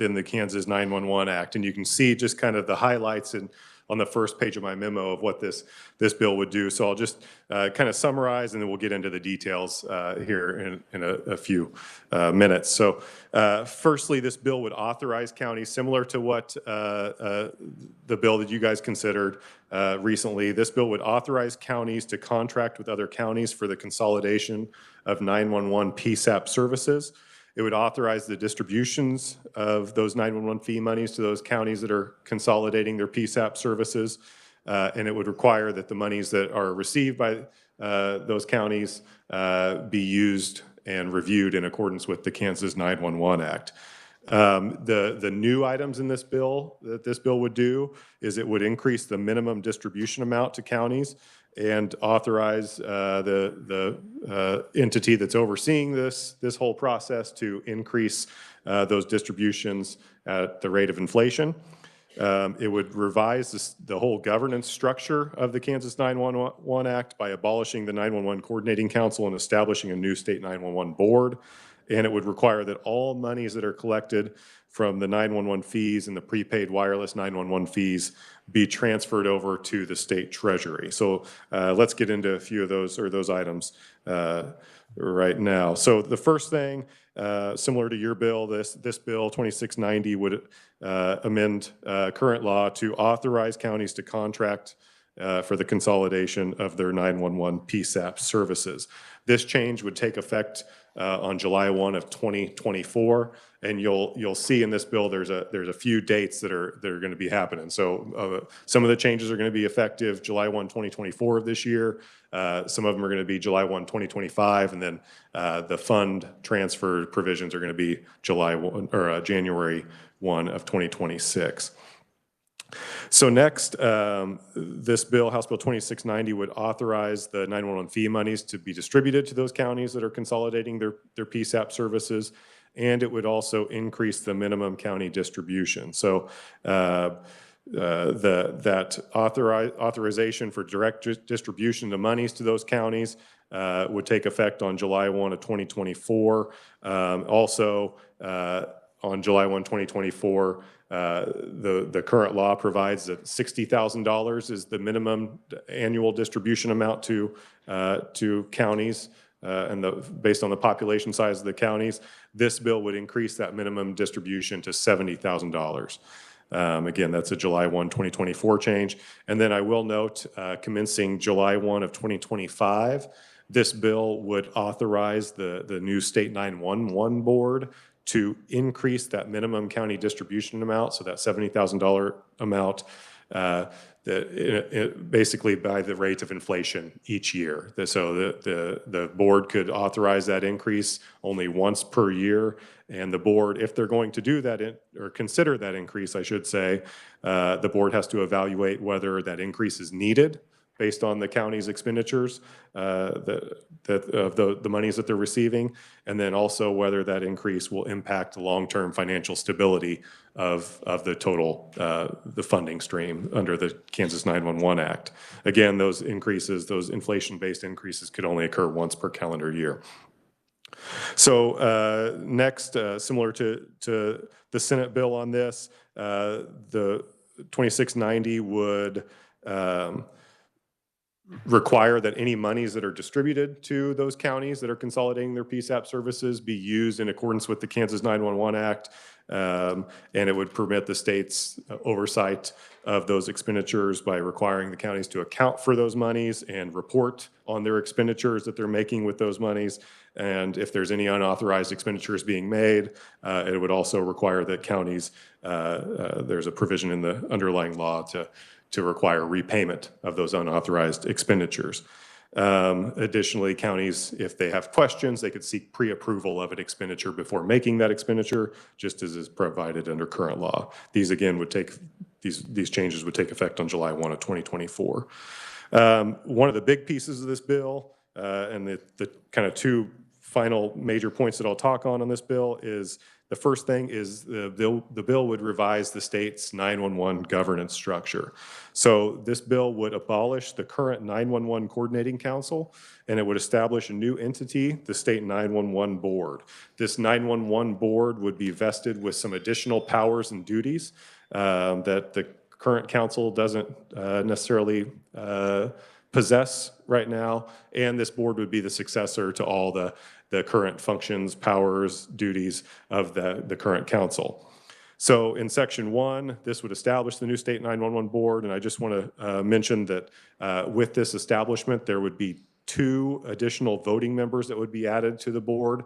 than the Kansas 911 Act. And you can see just kind of the highlights on the first page of my memo of what this bill would do. So I'll just kind of summarize, and then we'll get into the details here in a few minutes. So firstly, this bill would authorize counties, similar to what the bill that you guys considered recently. This bill would authorize counties to contract with other counties for the consolidation of 911 PSAP services. It would authorize the distributions of those 911 fee monies to those counties that are consolidating their PSAP services. And it would require that the monies that are received by those counties be used and reviewed in accordance with the Kansas 911 Act. The new items in this bill that this bill would do is it would increase the minimum distribution amount to counties and authorize the entity that's overseeing this whole process to increase those distributions at the rate of inflation. It would revise the whole governance structure of the Kansas 911 Act by abolishing the 911 Coordinating Council and establishing a new state 911 board. And it would require that all monies that are collected from the 911 fees and the prepaid wireless 911 fees be transferred over to the state treasury. So let's get into a few of those items right now. So the first thing, similar to your bill, this bill 2690 would amend current law to authorize counties to contract for the consolidation of their 911 PSAP services. This change would take effect on July 1 of 2024, and you'll see in this bill there's a few dates that are going to be happening. So some of the changes are going to be effective July 1, 2024 of this year. Some of them are going to be July 1, 2025, and then the fund transfer provisions are going to be January 1 of 2026. So next, this bill, House Bill 2690, would authorize the 911 fee monies to be distributed to those counties that are consolidating their PSAP services, and it would also increase the minimum county distribution. So that authorization for direct distribution of monies to those counties would take effect on July 1 of 2024. Also, on July 1, 2024, the current law provides that $60,000 is the minimum annual distribution amount to counties, and based on the population size of the counties. This bill would increase that minimum distribution to $70,000. Again, that's a July 1, 2024 change. And then I will note, commencing July 1 of 2025, this bill would authorize the new state 911 board to increase that minimum county distribution amount, so that $70,000 amount, basically by the rate of inflation each year. So the board could authorize that increase only once per year, and the board, if they're going to do that or consider that increase, I should say, the board has to evaluate whether that increase is needed based on the county's expenditures of the monies that they're receiving, and then also whether that increase will impact the long-term financial stability of the total the funding stream under the Kansas 911 Act. Again, those increases, those inflation-based increases, could only occur once per calendar year. So next, similar to the Senate bill on this, the 2690 would require that any monies that are distributed to those counties that are consolidating their PSAP services be used in accordance with the Kansas 911 Act, and it would permit the state's oversight of those expenditures by requiring the counties to account for those monies and report on their expenditures that they're making with those monies. And if there's any unauthorized expenditures being made, it would also require that counties, there's a provision in the underlying law to require repayment of those unauthorized expenditures. Additionally, counties, if they have questions, they could seek pre-approval of an expenditure before making that expenditure, just as is provided under current law. These again would take, these changes would take effect on July 1 of 2024. One of the big pieces of this bill, and the kind of two final major points that I'll talk on this bill is the first thing is the bill would revise the state's 911 governance structure. So this bill would abolish the current 911 Coordinating Council, and it would establish a new entity, the State 911 Board. This 911 Board would be vested with some additional powers and duties that the current council doesn't necessarily possess right now, and this board would be the successor to all the current functions, powers, duties of the current council. So in section 1, this would establish the new state 911 board, and I just want to mention that with this establishment, there would be 2 additional voting members that would be added to the board.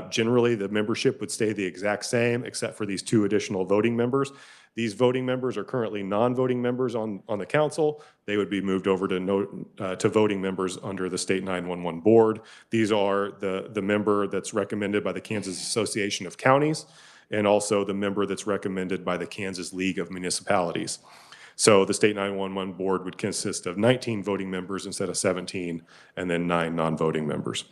Generally, the membership would stay the exact same except for these 2 additional voting members. These voting members are currently non-voting members on the council. They would be moved over to voting members under the State 911 Board. These are the member that's recommended by the Kansas Association of Counties and also the member that's recommended by the Kansas League of Municipalities. So the State 911 Board would consist of 19 voting members instead of 17, and then 9 non-voting members.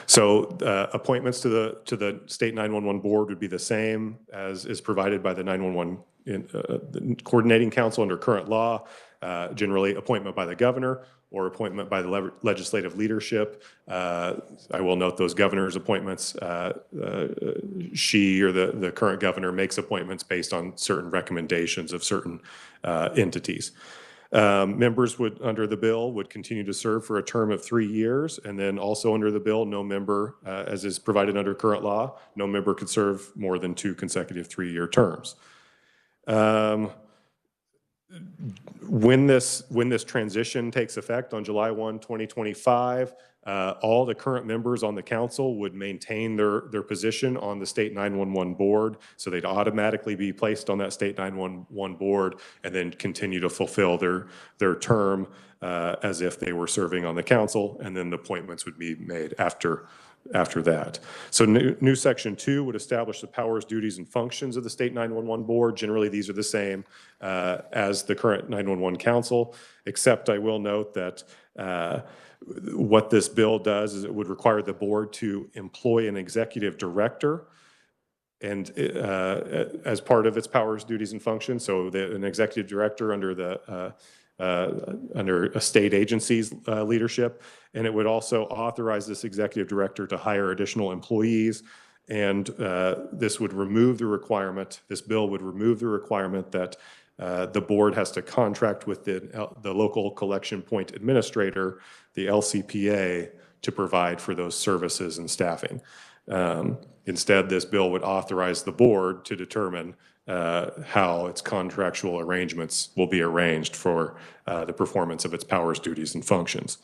So appointments to the State 911 Board would be the same as is provided by the 911 the Coordinating Council under current law, generally appointment by the governor or appointment by the legislative leadership. I will note those governor's appointments, she or the current governor makes appointments based on certain recommendations of certain entities. Members would, under the bill, would continue to serve for a term of 3 years, and then also under the bill, no member, as is provided under current law, no member could serve more than 2 consecutive 3-year terms. When this transition takes effect on July 1, 2025, all the current members on the council would maintain their position on the State 911 Board, so they'd automatically be placed on that State 911 Board and then continue to fulfill their term as if they were serving on the council, and then the appointments would be made after that. So new section 2 would establish the powers, duties, and functions of the State 911 Board. Generally, these are the same as the current 911 Council, except I will note that what this bill does is it would require the board to employ an executive director and as part of its powers, duties, and functions. So an executive director under a state agency's leadership, and it would also authorize this executive director to hire additional employees. And this would remove the requirement, this bill would remove the requirement that the board has to contract with the local collection point administrator, the LCPA, to provide for those services and staffing. Instead, this bill would authorize the board to determine how its contractual arrangements will be arranged for the performance of its powers, duties, and functions.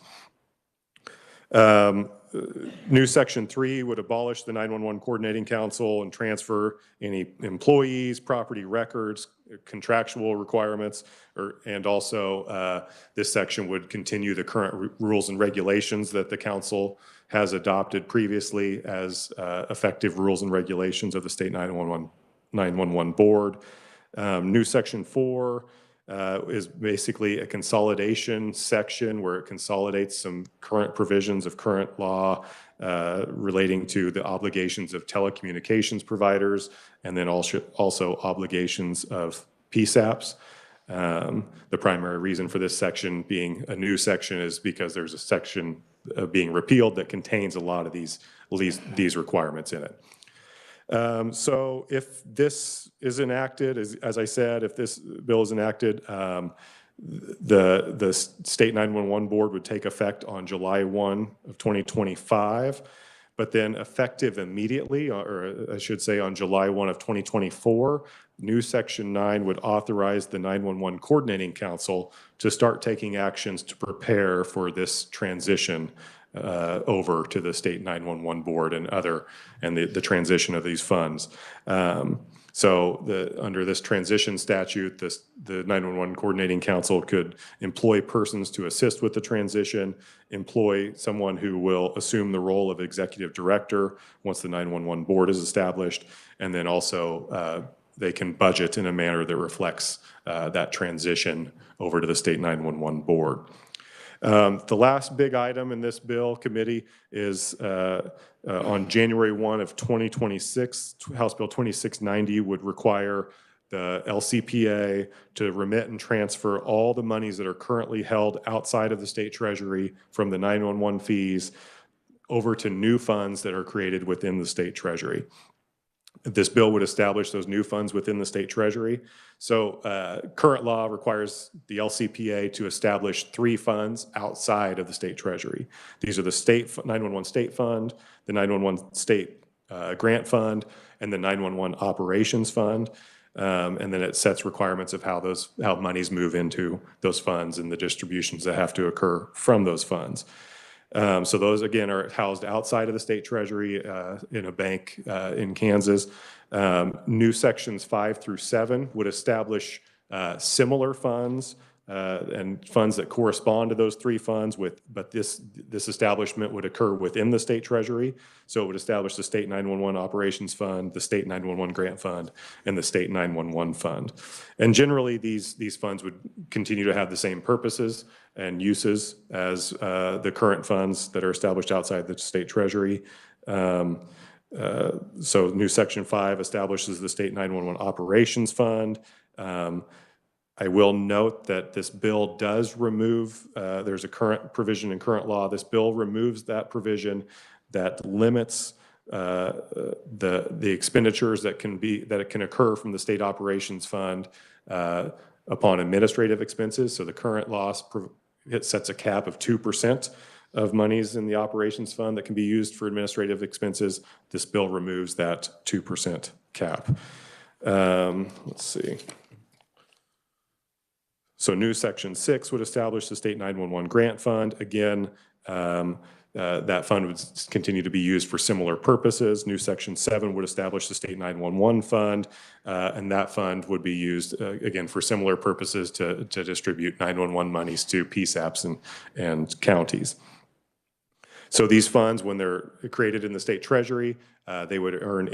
New section 3 would abolish the 911 Coordinating Council and transfer any employees, property records, contractual requirements, and also this section would continue the current rules and regulations that the council has adopted previously as effective rules and regulations of the State 911 Board. New section 4 is basically a consolidation section where it consolidates some current provisions of current law relating to the obligations of telecommunications providers, and then also obligations of PSAPs. The primary reason for this section being a new section is because there's a section being repealed that contains a lot of these requirements in it. So if this is enacted, as I said, if this bill is enacted, the State 911 Board would take effect on July 1 of 2025, but then effective immediately, or I should say on July 1 of 2024, new Section 9 would authorize the 911 Coordinating Council to start taking actions to prepare for this transition over to the State 911 Board and the transition of these funds. So under this transition statute, the 911 Coordinating Council could employ persons to assist with the transition, employ someone who will assume the role of executive director once the 911 Board is established, and then also they can budget in a manner that reflects that transition over to the State 911 Board. The last big item in this bill committee is on January 1 of 2026, House Bill 2690 would require the LCPA to remit and transfer all the monies that are currently held outside of the state treasury from the 911 fees over to new funds that are created within the state treasury. This bill would establish those new funds within the state treasury. So current law requires the LCPA to establish 3 funds outside of the state treasury. These are the state 911 state fund, the 911 state grant fund, and the 911 operations fund. And then it sets requirements of how monies move into those funds and the distributions that have to occur from those funds. So those, again, are housed outside of the state treasury in a bank in Kansas. New sections 5 through 7 would establish similar funds and funds that correspond to those 3 funds, but this establishment would occur within the state treasury. So it would establish the state 911 operations fund, the state 911 grant fund, and the state 911 fund. And generally, these funds would continue to have the same purposes and uses as the current funds that are established outside the state treasury. So new section 5 establishes the state 911 operations fund. I will note that this bill does remove, there's a current provision in current law, this bill removes that provision that limits the expenditures that can occur from the state operations fund upon administrative expenses. So the current law it sets a cap of 2% of monies in the operations fund that can be used for administrative expenses. This bill removes that 2% cap. Let's see. So new section 6 would establish the state 911 grant fund. Again, that fund would continue to be used for similar purposes. New section 7 would establish the state 911 fund, and that fund would be used, again, for similar purposes to distribute 911 monies to PSAPs and counties. So these funds, when they're created in the state treasury, they would earn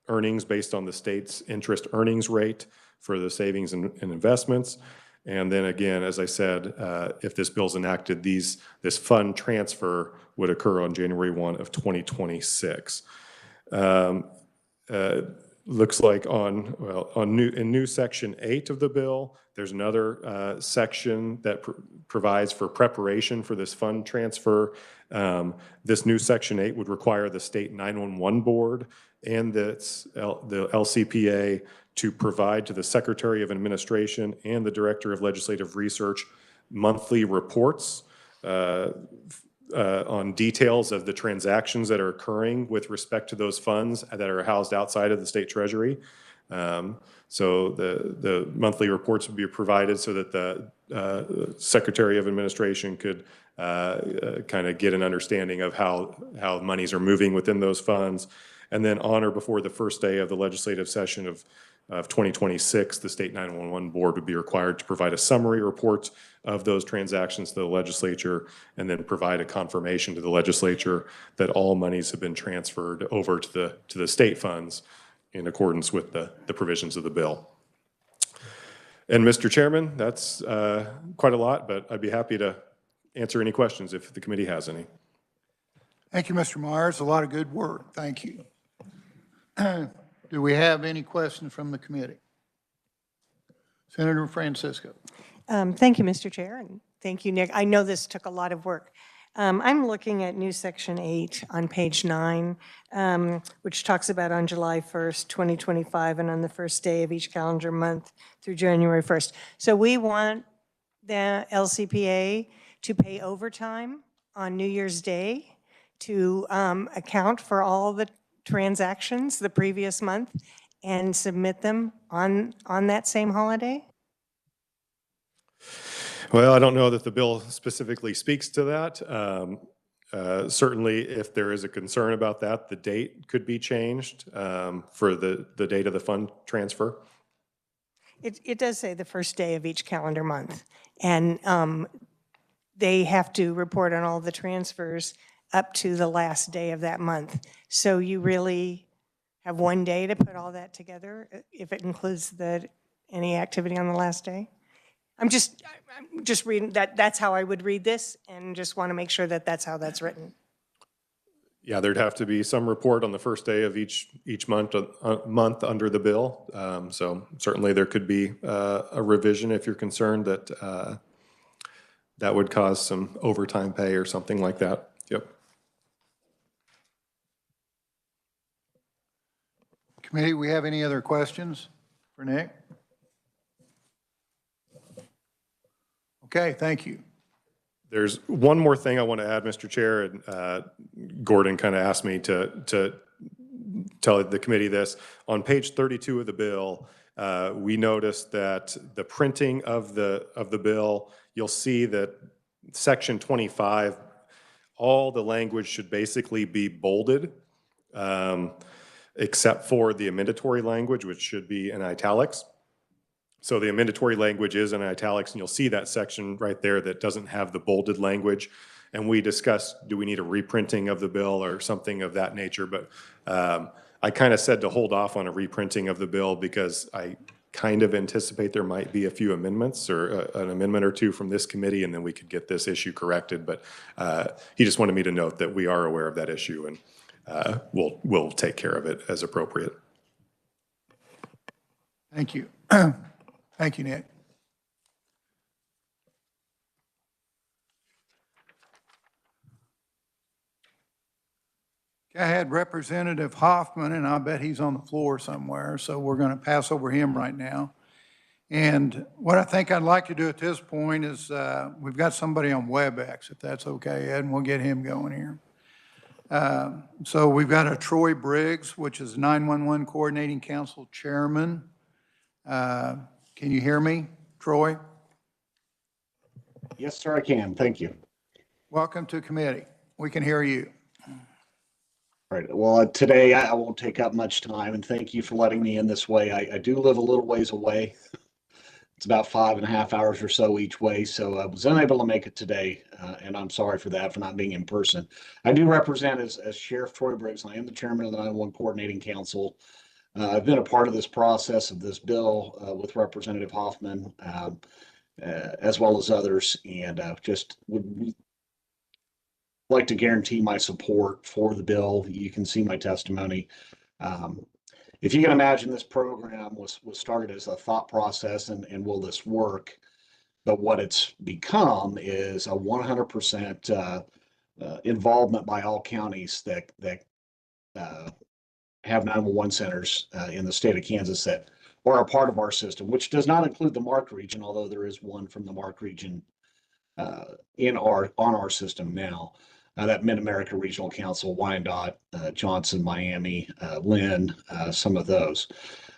earnings based on the state's interest earnings rate for the savings and investments. And then again, as I said, if this bill's enacted, this fund transfer would occur on January 1 of 2026. Looks like in new section 8 of the bill, there's another section that provides for preparation for this fund transfer. This new section 8 would require the state 911 board and the LCPA to provide to the Secretary of Administration and the Director of Legislative Research monthly reports on details of the transactions that are occurring with respect to those funds that are housed outside of the state treasury. So the monthly reports would be provided so that the Secretary of Administration could kind of get an understanding of how monies are moving within those funds. And then on or before the first day of the legislative session of 2026, the State 911 Board would be required to provide a summary report of those transactions to the legislature and then provide a confirmation to the legislature that all monies have been transferred over to the state funds in accordance with the provisions of the bill. And Mr. Chairman, that's quite a lot, but I'd be happy to answer any questions if the committee has any. Thank you, Mr. Myers. A lot of good work. Thank you. Do we have any questions from the committee? Senator Francisco. Thank you, Mr. Chair, and thank you, Nick. I know this took a lot of work. I'm looking at new section 8 on page 9, which talks about on July 1st, 2025, and on the first day of each calendar month through January 1st. So we want the LCPA to pay overtime on New Year's Day to account for all the transactions the previous month and submit them on that same holiday? Well, I don't know that the bill specifically speaks to that. Certainly, if there is a concern about that, the date could be changed for the date of the fund transfer. It does say the first day of each calendar month, and they have to report on all the transfers up to the last day of that month. So you really have one day to put all that together if it includes any activity on the last day? I'm just reading that, that's how I would read this, and just want to make sure that that's how that's written. Yeah, there'd have to be some report on the first day of each month, month under the bill. So certainly there could be a revision if you're concerned that that would cause some overtime pay or something like that. Yep. Committee, we have any other questions for Nick? Okay, thank you. There's one more thing I want to add, Mr. Chair, and Gordon kind of asked me to tell the committee this. On page 32 of the bill, we noticed that the printing of the bill, you'll see that section 25, all the language should basically be bolded, except for the amendatory language, which should be in italics. So the amendatory language is in italics, and you'll see that section right there that doesn't have the bolded language. And we discussed, do we need a reprinting of the bill or something of that nature? But I kind of said to hold off on a reprinting of the bill because I kind of anticipate there might be a few amendments or an amendment or two from this committee, and then we could get this issue corrected. But he just wanted me to note that we are aware of that issue, and we'll take care of it as appropriate. Thank you. Thank you, Nick. I had Representative Hoffman, and I bet he's on the floor somewhere, so we're going to pass over him right now. And what I think I'd like to do at this point is we've got somebody on WebEx, if that's okay, Ed, and we'll get him going here. So we've got a Troy Briggs, which is 911 Coordinating Council Chairman. Can you hear me, Troy? Yes, sir, I can. Thank you. Welcome to committee. We can hear you. All right. Well, today I won't take up much time, and thank you for letting me in this way. I do live a little ways away. It's about 5.5 hours or so each way, so I was unable to make it today, and I'm sorry for that, for not being in person. I do represent as Sheriff Troy Briggs. I am the chairman of the 911 Coordinating Council. I've been a part of this process of this bill with Representative Hoffman, as well as others, and just would like to guarantee my support for the bill. You can see my testimony. If you can imagine, this program was started as a thought process and will this work? But what it's become is a 100% involvement by all counties that have 911 centers in the state of Kansas that are a part of our system, which does not include the MARC region, although there is one from the MARC region on our system now. That Mid-America Regional Council, Wyandotte, Johnson, Miami, Lynn, some of those.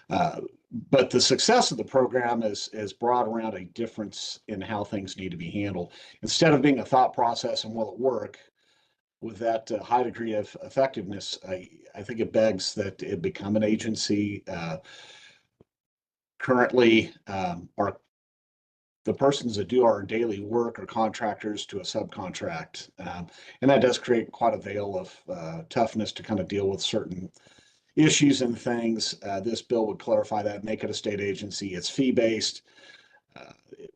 But the success of the program has brought around a difference in how things need to be handled. Instead of being a thought process and will it work, with that high degree of effectiveness, I think it begs that it become an agency. Currently, the persons that do our daily work are contractors to a subcontract. And that does create quite a veil of toughness to kind of deal with certain issues and things. This bill would clarify that, make it a state agency. It's fee-based.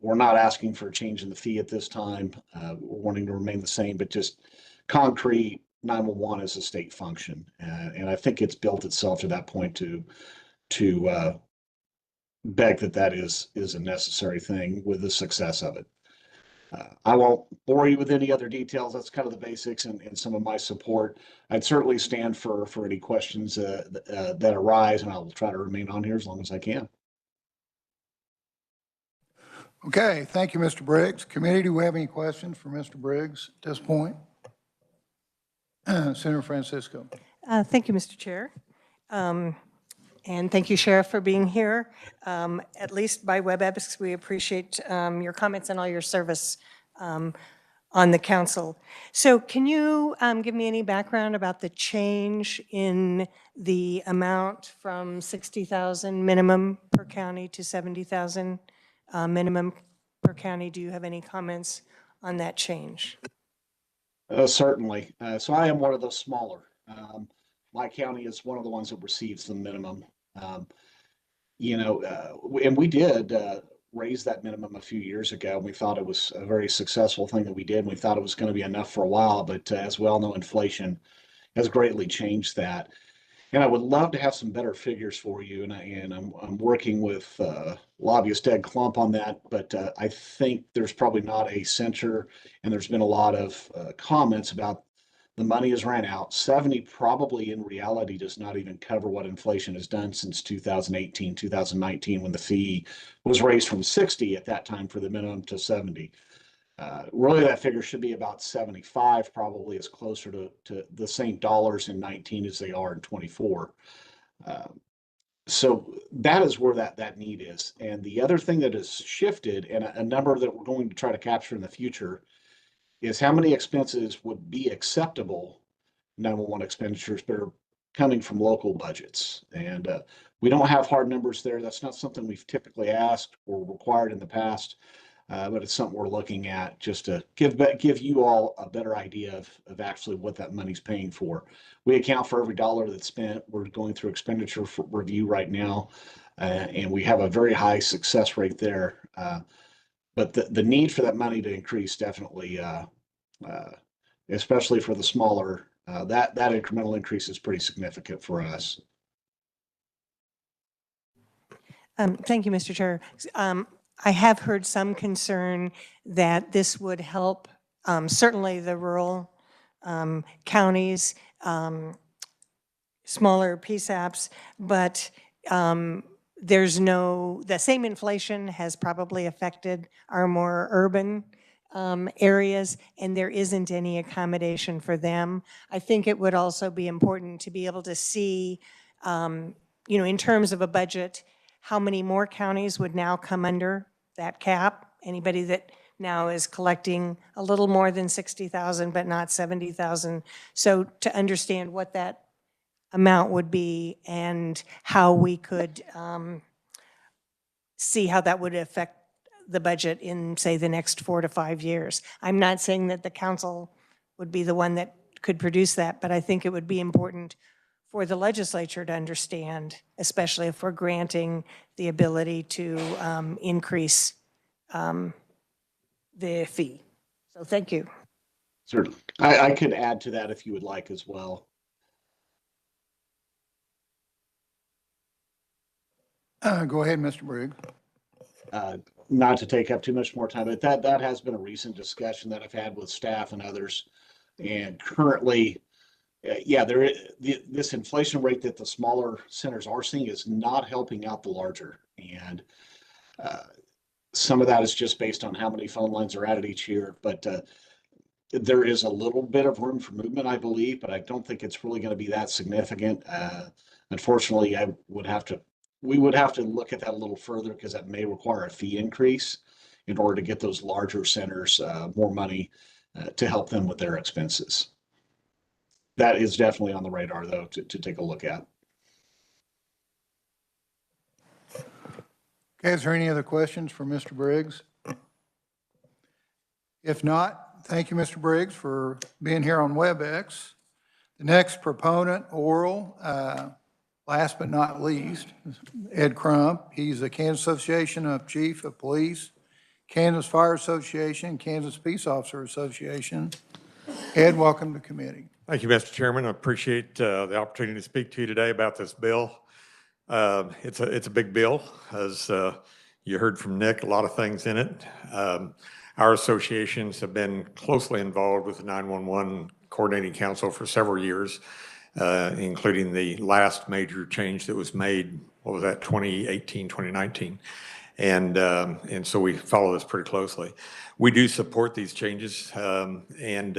We're not asking for a change in the fee at this time. We're wanting to remain the same, but just concrete 911 is a state function. And I think it's built itself to that point to beg that is a necessary thing with the success of it. I won't bore you with any other details. That's kind of the basics and some of my support. I'd certainly stand for any questions that arise, and I'll try to remain on here as long as I can. Okay, thank you, Mr. Briggs. Committee, do we have any questions for Mr. Briggs at this point? Senator Francisco. Thank you, Mr. Chair. And thank you, Sheriff, for being here. At least by WebEx, we appreciate your comments and all your service on the council. So can you give me any background about the change in the amount from 60,000 minimum per county to 70,000 minimum per county? Do you have any comments on that change? Certainly. So I am one of those smaller. My county is one of the ones that receives the minimum. And we did raised that minimum a few years ago, and we thought it was a very successful thing that we did. And we thought it was going to be enough for a while, but as we all know, inflation has greatly changed that. And I would love to have some better figures for you, and I'm working with lobbyist Ed Klump on that. But I think there's probably not a censure, and there's been a lot of comments about the money has ran out. 70 probably in reality does not even cover what inflation has done since 2018, 2019, when the fee was raised from 60 at that time for the minimum to 70. Really, that figure should be about 75, probably is closer to the same dollars in 19 as they are in 24. So that is where that need is. And the other thing that has shifted, and a number that we're going to try to capture in the future, is how many expenses would be acceptable 911 expenditures that are coming from local budgets. And we don't have hard numbers there. That's not something we've typically asked or required in the past. But it's something we're looking at just to give you all a better idea of actually what that money's paying for. We account for every dollar that's spent. We're going through expenditure review right now, and we have a very high success rate there. But the need for that money to increase definitely, especially for the smaller, that incremental increase is pretty significant for us. Thank you, Mr. Chair. I have heard some concern that this would help certainly the rural counties, smaller PSAPs, but the same inflation has probably affected our more urban areas, and there isn't any accommodation for them. I think it would also be important to be able to see, in terms of a budget, how many more counties would now come under that cap? Anybody that now is collecting a little more than 60,000 but not 70,000. So to understand what that amount would be and how we could see how that would affect the budget in, say, the next 4 to 5 years. I'm not saying that the council would be the one that could produce that, but I think it would be important for the legislature to understand, especially if we're granting the ability to increase the fee. So thank you. Certainly. I could add to that if you would like as well. Go ahead, Mr. Briggs. Not to take up too much more time, but that has been a recent discussion that I've had with staff and others. And currently, this inflation rate that the smaller centers are seeing is not helping out the larger. And some of that is just based on how many phone lines are added each year. But there is a little bit of room for movement, I believe, but I don't think it's really going to be that significant. Unfortunately, we would have to look at that a little further because that may require a fee increase in order to get those larger centers more money to help them with their expenses. That is definitely on the radar, though, to take a look at. Okay, is there any other questions for Mr. Briggs? If not, thank you, Mr. Briggs, for being here on WebEx. The next proponent, oral, last but not least, Ed Crump. He's the Kansas Association of Chief of Police, Kansas Fire Association, Kansas Peace Officer Association. Ed, welcome to committee. Thank you, Mr. Chairman. I appreciate the opportunity to speak to you today about this bill. It's a big bill, as you heard from Nick, a lot of things in it. Our associations have been closely involved with the 911 Coordinating Council for several years, including the last major change that was made, 2018, 2019. And so we follow this pretty closely. We do support these changes, and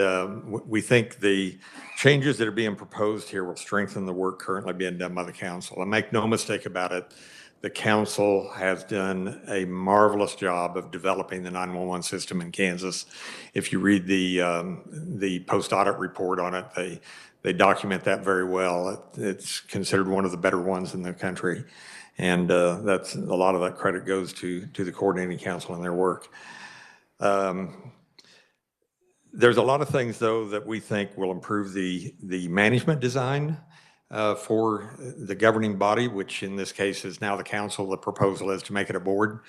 we think the changes that are being proposed here will strengthen the work currently being done by the council. And make no mistake about it, the council has done a marvelous job of developing the 911 system in Kansas. If you read the post-audit report on it, they document that very well. It's considered one of the better ones in the country. And that's a lot of that credit goes to the coordinating council and their work. There's a lot of things, though, that we think will improve the management design for the governing body, which in this case is now the council. The proposal is to make it a board.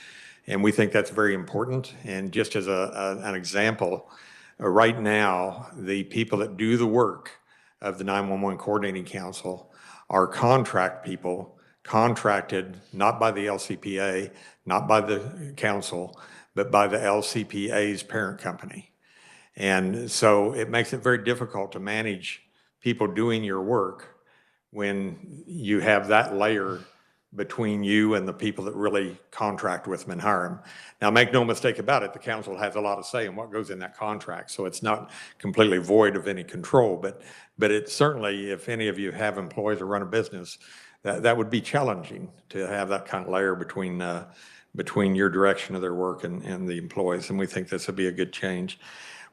And we think that's very important. And just as an example, right now, the people that do the work of the 911 Coordinating Council are contract people, contracted not by the LCPA, not by the council, but by the LCPA's parent company. And so it makes it very difficult to manage people doing your work when you have that layer between you and the people that really contract with them and hire them. Now, make no mistake about it, the council has a lot of say in what goes in that contract, so it's not completely void of any control, but it certainly, if any of you have employees or run a business, that would be challenging to have that kind of layer between your direction of their work and the employees, and we think this would be a good change.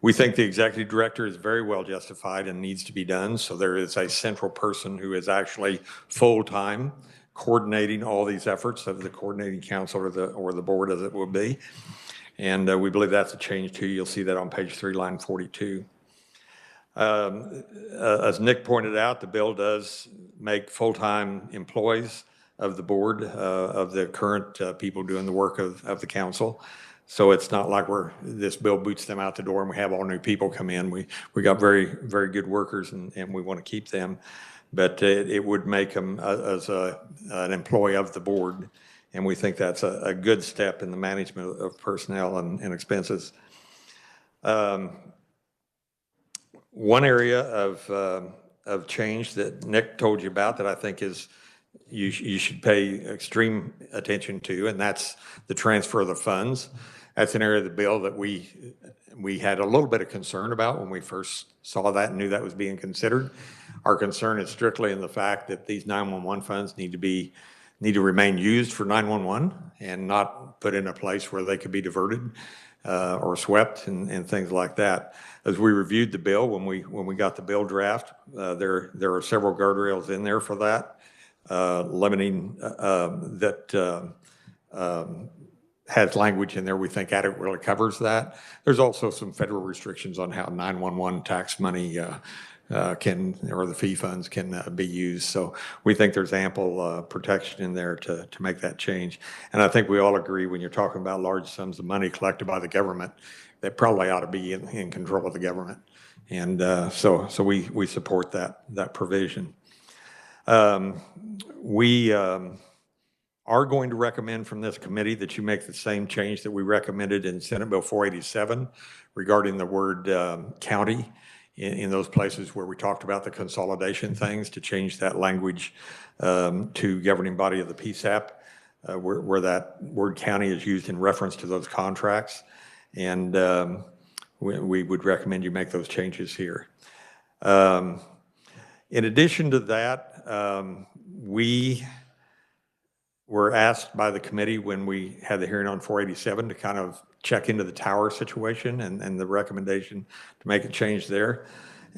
We think the executive director is very well justified and needs to be done, so there is a central person who is actually full-time coordinating all these efforts of the coordinating council or the board as it will be. And we believe that's a change too. You'll see that on page 3, line 42. As Nick pointed out, the bill does make full-time employees of the board, of the current people doing the work of the council. So it's not like this bill boots them out the door and we have all new people come in. We got very, very good workers and we want to keep them. But it would make them as an employee of the board. And we think that's a good step in the management of personnel and expenses. One area of change that Nick told you about that I think is you should pay extreme attention to, and that's the transfer of the funds. That's an area of the bill that we had a little bit of concern about when we first saw that and knew that was being considered. Our concern is strictly in the fact that these 911 funds need to remain used for 911 and not put in a place where they could be diverted or swept and things like that. As we reviewed the bill, when we got the bill draft, there are several guardrails in there for that, limiting that has language in there we think adequately covers that. There's also some federal restrictions on how 911 tax money or the fee funds can be used. So we think there's ample protection in there to make that change. And I think we all agree when you're talking about large sums of money collected by the government, that probably ought to be in control of the government. And so we support that provision. We are going to recommend from this committee that you make the same change that we recommended in Senate Bill 487 regarding the word county in those places where we talked about the consolidation things, to change that language to governing body of the PSAP, where that word county is used in reference to those contracts. And we would recommend you make those changes here. In addition to that, we were asked by the committee when we had the hearing on 487 to kind of check into the tower situation and the recommendation to make a change there.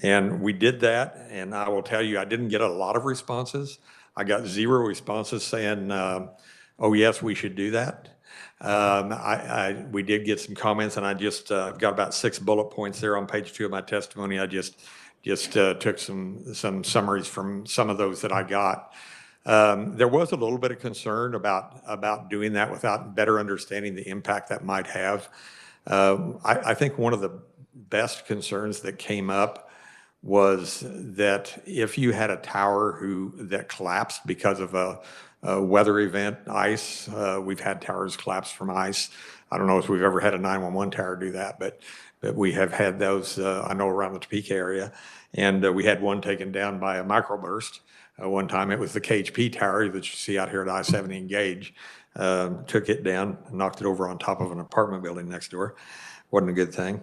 And we did that, and I will tell you, I didn't get a lot of responses. I got 0 responses saying, oh yes, we should do that. We did get some comments, and I just got about 6 bullet points there on page 2 of my testimony. I just took some summaries from some of those that I got. There was a little bit of concern about doing that without better understanding the impact that might have. I think one of the best concerns that came up was that if you had a tower that collapsed because of a weather event, ice, we've had towers collapse from ice. I don't know if we've ever had a 911 tower do that, but we have had those, I know, around the Topeka area. And we had one taken down by a microburst. One time it was the KHP tower that you see out here at I-70 and Gage. Took it down, knocked it over on top of an apartment building next door. Wasn't a good thing.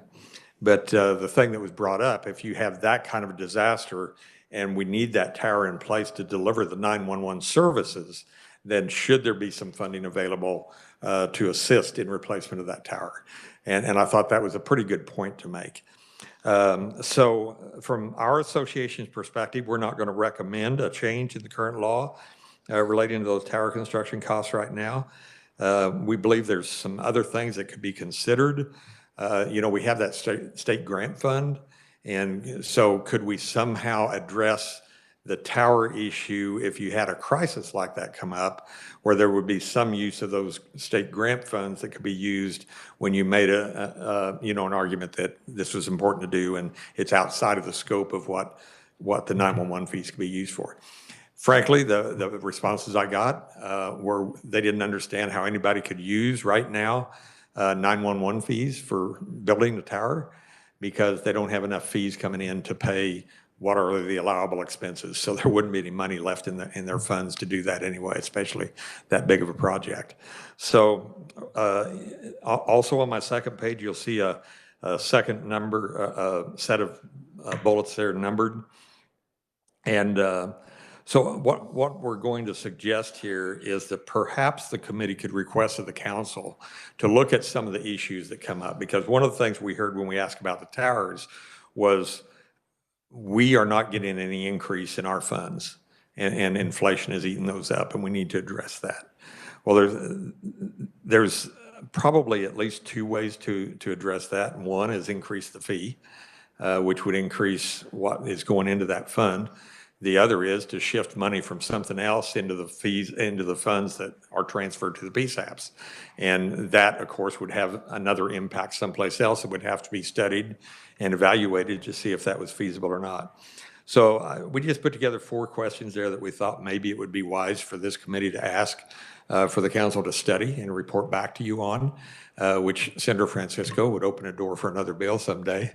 But the thing that was brought up, if you have that kind of a disaster and we need that tower in place to deliver the 911 services, then should there be some funding available to assist in replacement of that tower? And I thought that was a pretty good point to make. So from our association's perspective, we're not going to recommend a change in the current law relating to those tower construction costs right now. We believe there's some other things that could be considered. We have that state grant fund. And so could we somehow address the tower issue, if you had a crisis like that come up, where there would be some use of those state grant funds that could be used when you made an argument that this was important to do and it's outside of the scope of what the 911 fees could be used for. Frankly, the responses I got were they didn't understand how anybody could use right now 911 fees for building the tower, because they don't have enough fees coming in to pay what are the allowable expenses. So there wouldn't be any money left in their funds to do that anyway, especially that big of a project. So also on my second page, you'll see a second number, set of bullets there numbered. And so what we're going to suggest here is that perhaps the committee could request of the council to look at some of the issues that come up, because one of the things we heard when we asked about the towers was we are not getting any increase in our funds, and inflation is eating those up, and we need to address that. Well, there's probably at least two ways to address that. One is increase the fee, which would increase what is going into that fund. The other is to shift money from something else into the fees, into the funds that are transferred to the PSAPs. And that, of course, would have another impact someplace else. It would have to be studied and evaluated to see if that was feasible or not. So we just put together 4 questions there that we thought maybe it would be wise for this committee to ask for the council to study and report back to you on, which Senator Francisco would open a door for another bill someday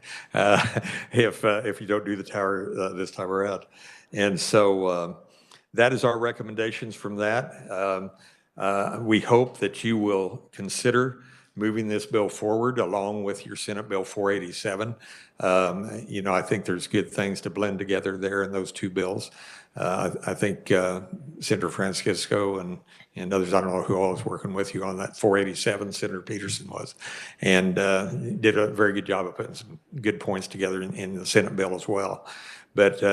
if you don't do the tower this time around. And so that is our recommendations from that. We hope that you will consider moving this bill forward along with your Senate Bill 487. I think there's good things to blend together there in those 2 bills. I think Senator Francisco and others, I don't know who all was working with you on that 487, Senator Peterson was, and did a very good job of putting some good points together in the Senate bill as well. But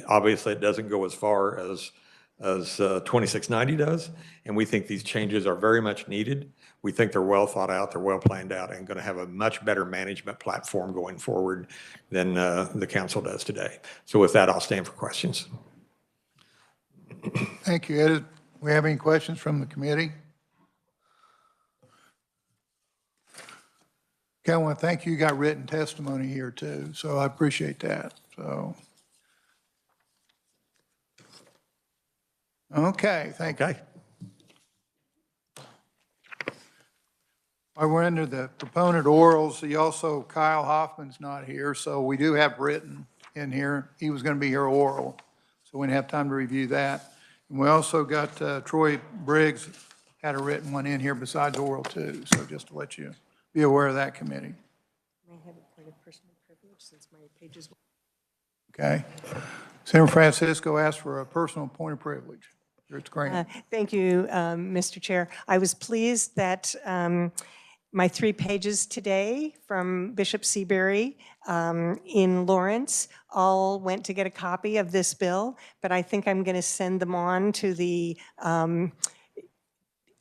obviously it doesn't go as far as 2690 does, and we think these changes are very much needed. We think they're well thought out, they're well planned out, and going to have a much better management platform going forward than the council does today. So with that, I'll stand for questions. Thank you, Ed. We have any questions from the committee? Okay, I want to thank you. You got written testimony here too, so I appreciate that. So, okay, thank you. Okay. We're into the proponent orals. Kyle Hoffman's not here, so we do have written in here. He was going to be here oral, so we didn't have time to review that. And we also got Troy Briggs had a written one in here besides oral too, so just to let you be aware of that committee. I have a point of personal privilege since my pages. Okay. Senator Francisco asked for a personal point of privilege. It's great. Thank you, Mr. Chair. I was pleased that my 3 pages today from Bishop Seabury in Lawrence all went to get a copy of this bill, but I think I'm going to send them on to the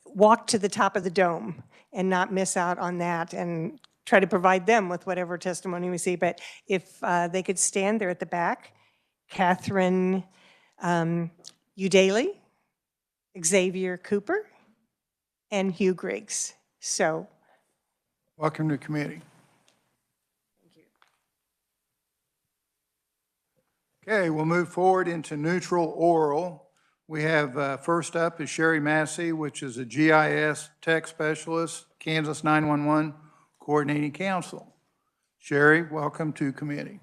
walk to the top of the dome and not miss out on that, and try to provide them with whatever testimony we see. But if they could stand there at the back, Catherine Udaly, Xavier Cooper, and Hugh Griggs. So, welcome to the committee. thank you. Okay, we'll move forward into neutral oral. We have first up is Sherry Massey, which is a GIS tech specialist, Kansas 911 Coordinating Council. Sherry, welcome to committee.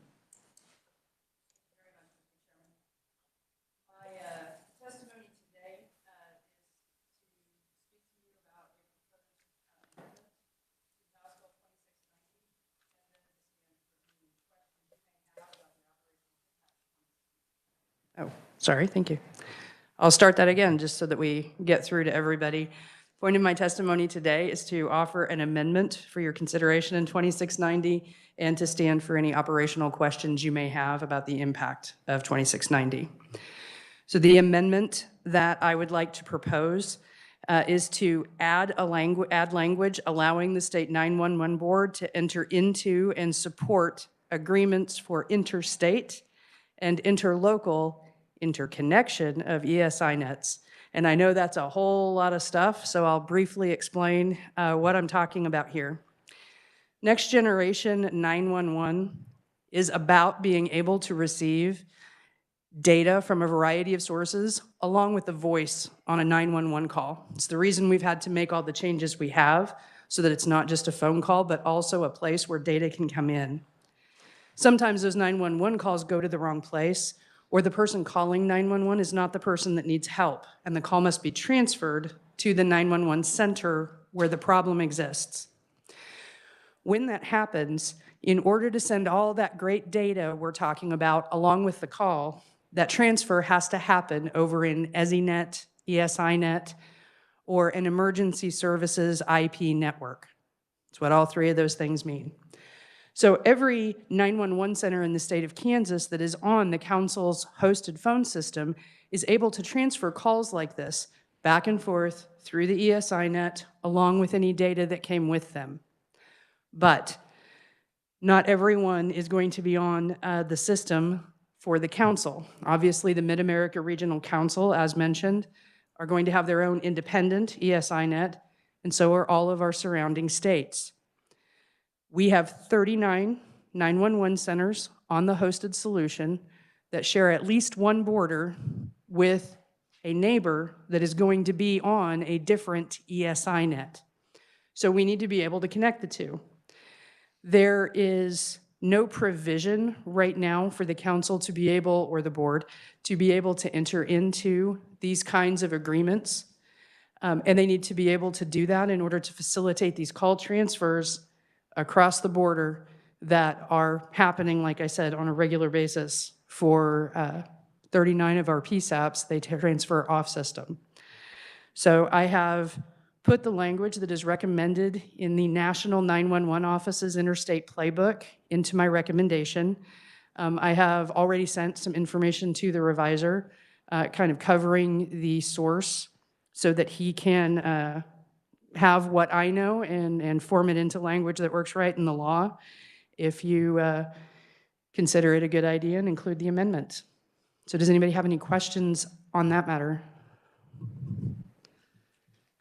Oh, sorry, thank you. I'll start that again just so that we get through to everybody. Point of my testimony today is to offer an amendment for your consideration in 2690 and to stand for any operational questions you may have about the impact of 2690. So the amendment that I would like to propose is to add language allowing the state 911 board to enter into and support agreements for interstate and interlocal interconnection of ESI nets. And I know that's a whole lot of stuff, so I'll briefly explain what I'm talking about here. Next Generation 911 is about being able to receive data from a variety of sources along with the voice on a 911 call. It's the reason we've had to make all the changes we have so that it's not just a phone call, but also a place where data can come in. Sometimes those 911 calls go to the wrong place, or the person calling 911 is not the person that needs help, and the call must be transferred to the 911 center where the problem exists. When that happens, in order to send all that great data we're talking about along with the call, that transfer has to happen over in ESINet, ESINet, or an emergency services IP network. That's what all three of those things mean. So every 911 center in the state of Kansas that is on the council's hosted phone system is able to transfer calls like this back and forth through the ESINet along with any data that came with them. But not everyone is going to be on the system for the council. Obviously, the Mid-America Regional Council, as mentioned, are going to have their own independent ESINet, and so are all of our surrounding states. We have 39 911 centers on the hosted solution that share at least one border with a neighbor that is going to be on a different ESINet. So we need to be able to connect the two. There is no provision right now for the council to be able, or the board, to be able to enter into these kinds of agreements. And they need to be able to do that in order to facilitate these call transfers across the border that are happening, like I said, on a regular basis for 39 of our PSAPs, they transfer off system. So I have put the language that is recommended in the National 911 Office's Interstate Playbook into my recommendation. I have already sent some information to the reviser, kind of covering the source so that he can have what I know and form it into language that works right in the law, if you consider it a good idea and include the amendment. So does anybody have any questions on that matter?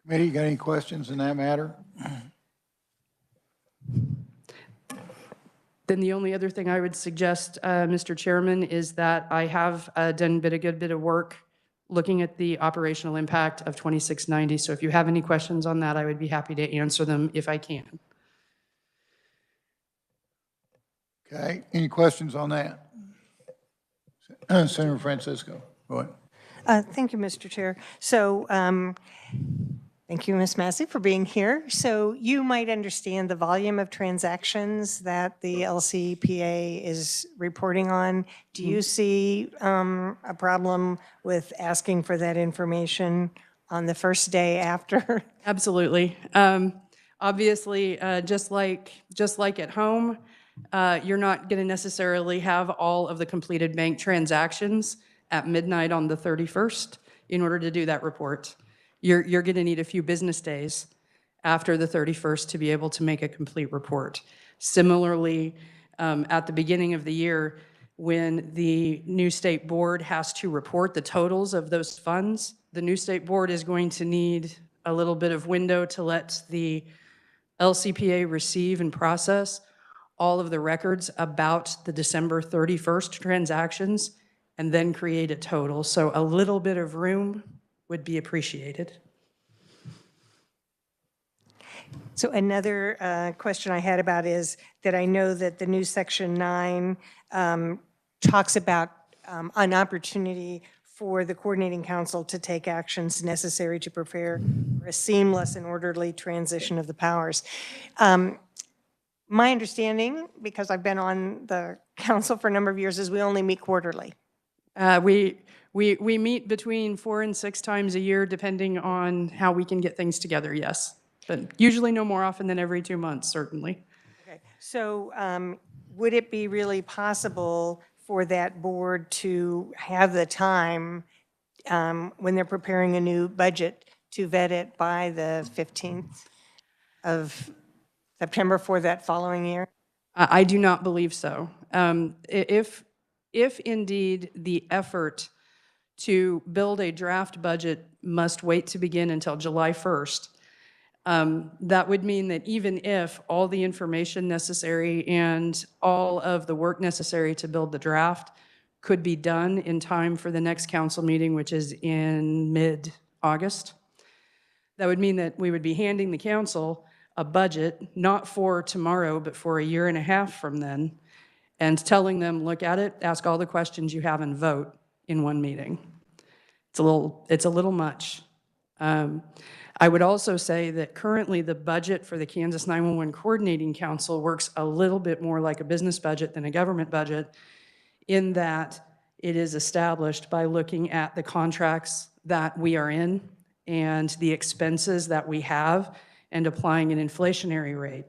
Committee, you got any questions in that matter? Then the only other thing I would suggest, Mr. Chairman, is that I have done a good bit of work looking at the operational impact of 2690. So if you have any questions on that, I would be happy to answer them if I can. Okay, any questions on that? Senator Francisco, go ahead. Thank you, Mr. Chair. So thank you, Ms. Massey, for being here. So you might understand the volume of transactions that the LCPA is reporting on. Do you see a problem with asking for that information on the first day after? Absolutely. Obviously, just like at home, you're not going to necessarily have all of the completed bank transactions at midnight on the 31st in order to do that report. You're going to need a few business days after the 31st to be able to make a complete report. Similarly, at the beginning of the year, when the new state board has to report the totals of those funds, the new state board is going to need a little bit of window to let the LCPA receive and process all of the records about the December 31st transactions and then create a total. So a little bit of room would be appreciated. So another question I had about is that I know that the new Section 9 talks about an opportunity for the coordinating council to take actions necessary to prepare for a seamless and orderly transition of the powers. My understanding, because I've been on the council for a number of years, is we only meet quarterly. We meet between 4 and 6 times a year, depending on how we can get things together, yes. But usually no more often than every 2 months, certainly. Okay. So would it be really possible for that board to have the time when they're preparing a new budget to vet it by the 15th of September for that following year? I do not believe so. If indeed the effort to build a draft budget must wait to begin until July 1st. That would mean that even if all the information necessary and all of the work necessary to build the draft could be done in time for the next council meeting, which is in mid-August, that would mean that we would be handing the council a budget, not for tomorrow, but for a year and a half from then, and telling them, look at it, ask all the questions you have, and vote in one meeting. It's a little much. I would also say that currently the budget for the Kansas 911 Coordinating Council works a little bit more like a business budget than a government budget, in that it is established by looking at the contracts that we are in and the expenses that we have and applying an inflationary rate.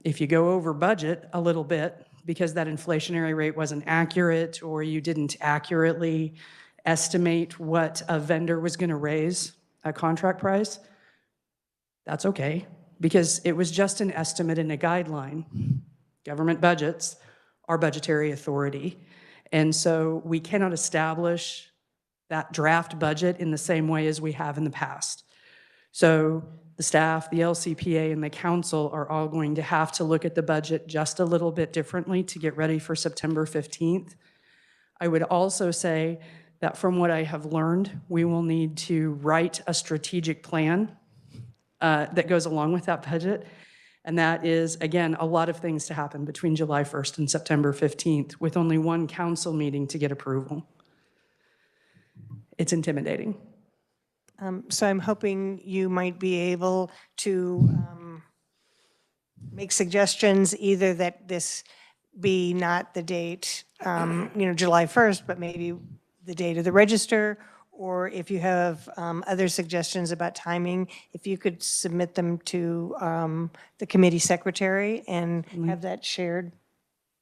If you go over budget a little bit because that inflationary rate wasn't accurate or you didn't accurately estimate what a vendor was going to raise a contract price, that's okay, because it was just an estimate and a guideline. Government budgets are budgetary authority, and so we cannot establish that draft budget in the same way as we have in the past. So the staff, the LCPA, and the council are all going to have to look at the budget just a little bit differently to get ready for September 15th. I would also say that from what I have learned, we will need to write a strategic plan that goes along with that budget. And that is, again, a lot of things to happen between July 1st and September 15th with only one council meeting to get approval. It's intimidating. So I'm hoping you might be able to make suggestions, either that this be not the date, July 1st, but maybe the date of the register, or if you have other suggestions about timing, if you could submit them to the committee secretary and have that shared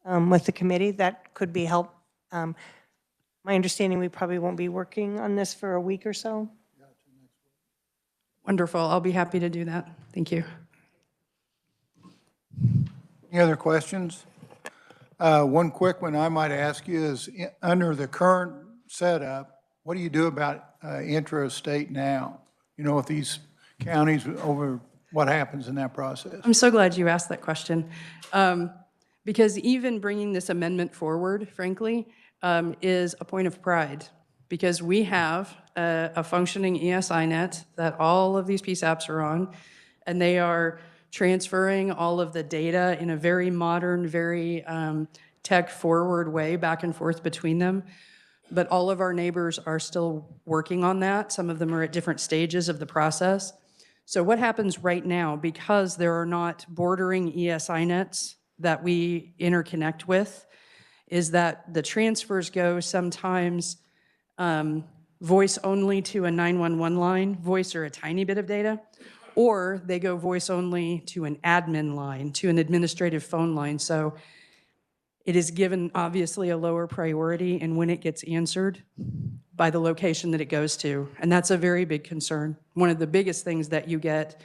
with the committee, that could be help. My understanding, we probably won't be working on this for a week or so. Wonderful. I'll be happy to do that. Thank you. Any other questions? One quick one I might ask you is, under the current setup, what do you do about intra-state now? With these counties, over what happens in that process? I'm so glad you asked that question. Because even bringing this amendment forward, frankly, is a point of pride. Because we have a functioning ESINet that all of these PSAPs are on, and they are transferring all of the data in a very modern, very tech-forward way back and forth between them. But all of our neighbors are still working on that. Some of them are at different stages of the process. So what happens right now, because there are not bordering ESINets that we interconnect with, is that the transfers go sometimes voice only to a 911 line, voice or a tiny bit of data, or they go voice only to an admin line, to an administrative phone line. So it is given obviously a lower priority and when it gets answered by the location that it goes to. And that's a very big concern. One of the biggest things that you get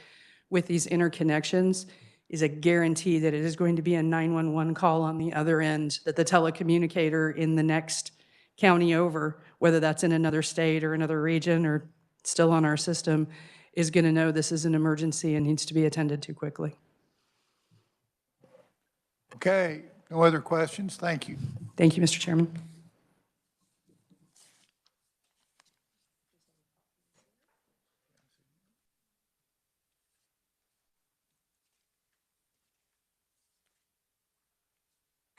with these interconnections is a guarantee that it is going to be a 911 call on the other end, that the telecommunicator in the next county over, whether that's in another state or another region or still on our system, is going to know this is an emergency and needs to be attended to quickly. Okay, no other questions? Thank you. Thank you, Mr. Chairman.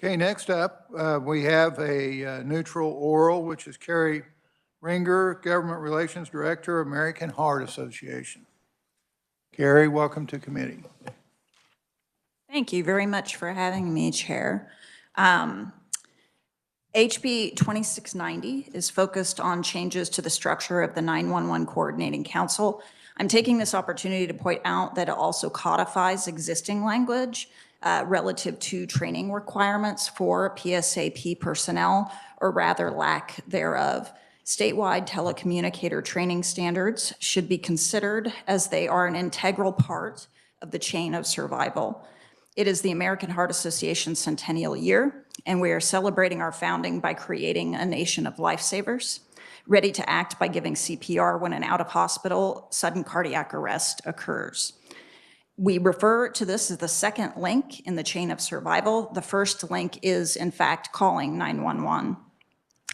Okay, next up, we have a neutral oral, which is Carrie Ringer, Government Relations Director, American Heart Association. Carrie, welcome to committee. Thank you very much for having me, Chair. HB 2690 is focused on changes to the structure of the 911 Coordinating Council. I'm taking this opportunity to point out that it also codifies existing language relative to training requirements for PSAP personnel, or rather lack thereof. Statewide telecommunicator training standards should be considered as they are an integral part of the chain of survival. It is the American Heart Association centennial year, and we are celebrating our founding by creating a nation of lifesavers, ready to act by giving CPR when an out-of-hospital sudden cardiac arrest occurs. We refer to this as the second link in the chain of survival. The first link is, in fact, calling 911.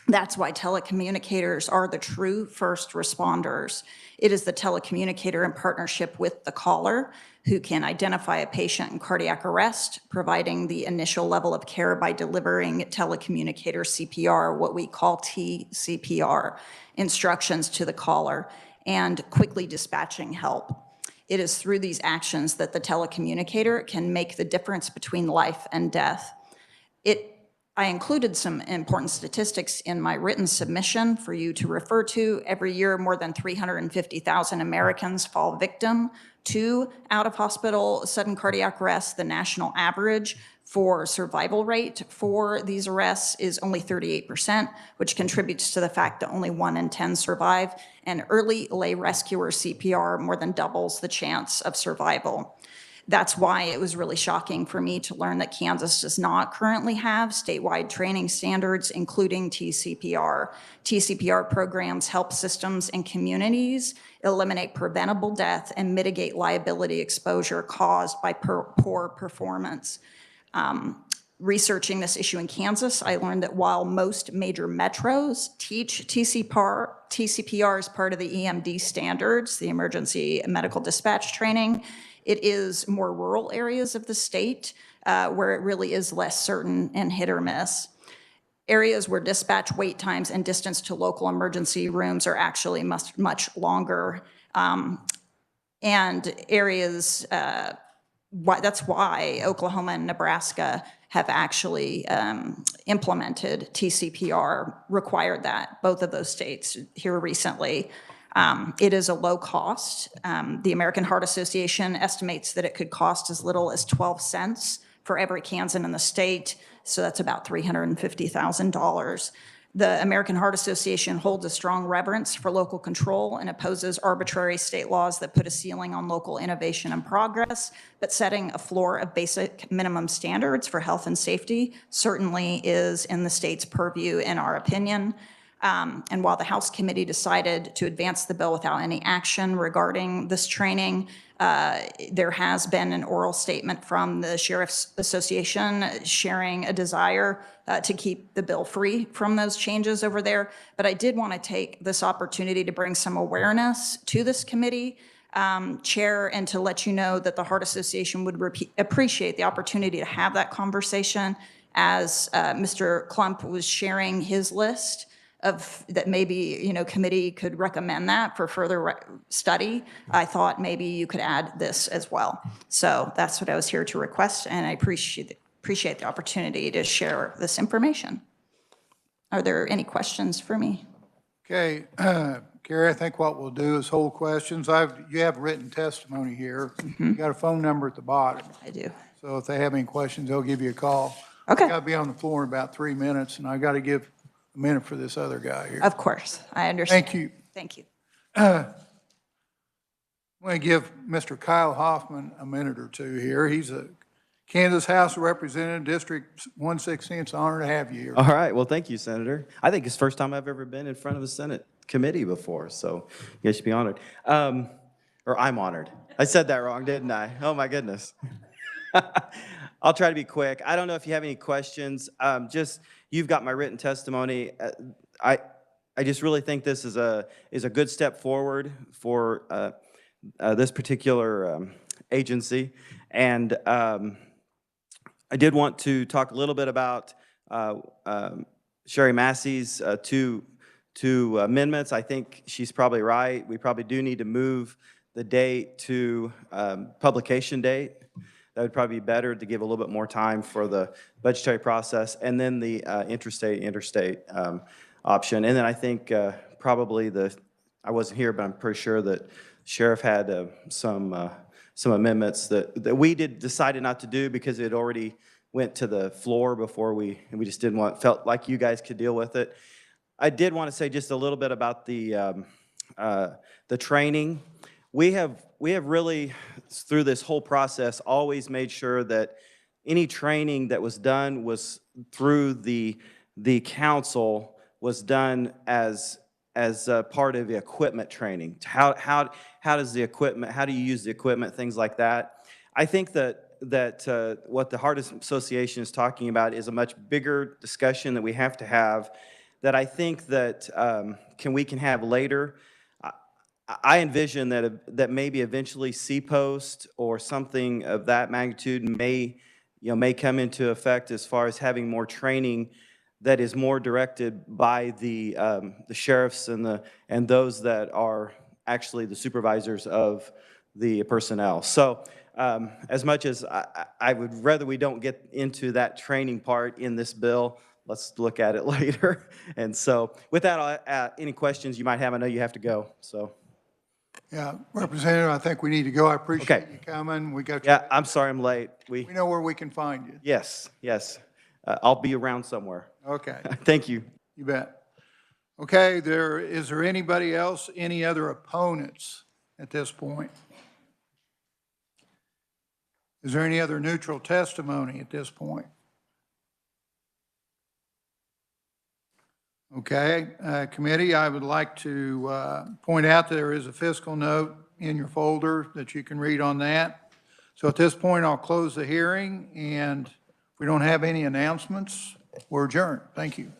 That's why telecommunicators are the true first responders. It is the telecommunicator in partnership with the caller who can identify a patient in cardiac arrest, providing the initial level of care by delivering telecommunicator CPR, what we call TCPR, instructions to the caller, and quickly dispatching help. It is through these actions that the telecommunicator can make the difference between life and death. I included some important statistics in my written submission for you to refer to. Every year, more than 350,000 Americans fall victim to out-of-hospital sudden cardiac arrest. The national average for survival rate for these arrests is only 38%, which contributes to the fact that only 1 in 10 survive. And early lay rescuer CPR more than doubles the chance of survival. That's why it was really shocking for me to learn that Kansas does not currently have statewide training standards, including TCPR. TCPR programs help systems and communities eliminate preventable death and mitigate liability exposure caused by poor performance. Researching this issue in Kansas, I learned that while most major metros teach TCPR as part of the EMD standards, the emergency medical dispatch training, it is more rural areas of the state where it really is less certain and hit or miss. Areas where dispatch wait times and distance to local emergency rooms are actually much longer. And areas, that's why Oklahoma and Nebraska have actually implemented TCPR, required that, both of those states here recently. It is a low cost. The American Heart Association estimates that it could cost as little as 12 cents for every Kansan in the state, so that's about $350,000. The American Heart Association holds a strong reverence for local control and opposes arbitrary state laws that put a ceiling on local innovation and progress, but setting a floor of basic minimum standards for health and safety certainly is in the state's purview, in our opinion. And while the House committee decided to advance the bill without any action regarding this training, there has been an oral statement from the Sheriff's Association sharing a desire to keep the bill free from those changes over there. But I did want to take this opportunity to bring some awareness to this committee, Chair, and to let you know that the Heart Association would appreciate the opportunity to have that conversation as Mr. Klump was sharing his list of that maybe, committee could recommend that for further study. I thought maybe you could add this as well. So that's what I was here to request, and I appreciate the opportunity to share this information. Are there any questions for me? Okay, Carrie, I think what we'll do is hold questions. You have written testimony here. You got a phone number at the bottom. I do. So if they have any questions, they'll give you a call. Okay. I got to be on the floor in about 3 minutes, and I got to give a minute for this other guy here. Of course, I understand. Thank you. Thank you. I'm going to give Mr. Kyle Hoffman a minute or two here. He's a Kansas House of Representatives, District 116. It's an honor to have you here. All right. Well, thank you, Senator. I think it's the first time I've ever been in front of a Senate committee before, so you guys should be honored. Or I'm honored. I said that wrong, didn't I? Oh, my goodness. I'll try to be quick. I don't know if you have any questions. You've got my written testimony. I just really think this is a good step forward for this particular agency. And I did want to talk a little bit about Sherry Massey's two amendments. I think she's probably right. We probably do need to move the date to publication date. That would probably be better to give a little bit more time for the budgetary process, and then the interstate option. And then I think probably I wasn't here, but I'm pretty sure that Sheriff had some amendments that we decided not to do because it already went to the floor before we just felt like you guys could deal with it. I did want to say just a little bit about the training. We have really, through this whole process, always made sure that any training that was done was through the council, was done as part of the equipment training. How does the equipment, how do you use the equipment, things like that. I think that what the Heart Association is talking about is a much bigger discussion that we have to have, that I think that we can have later. I envision that maybe eventually C-Post or something of that magnitude may come into effect as far as having more training that is more directed by the sheriffs and those that are actually the supervisors of the personnel. So as much as I would rather we don't get into that training part in this bill, let's look at it later. And so with that, any questions you might have, I know you have to go, so. Yeah, Representative, I think we need to go. I appreciate Okay. you coming. We got Yeah, I'm sorry I'm late. we know where we can find you. Yes. I'll be around somewhere. Okay, Thank you. you bet. Okay, is there anybody else, any other opponents at this point? Is there any other neutral testimony at this point? Okay, committee, I would like to point out that there is a fiscal note in your folder that you can read on that. So at this point, I'll close the hearing, and if we don't have any announcements, we're adjourned. Thank you.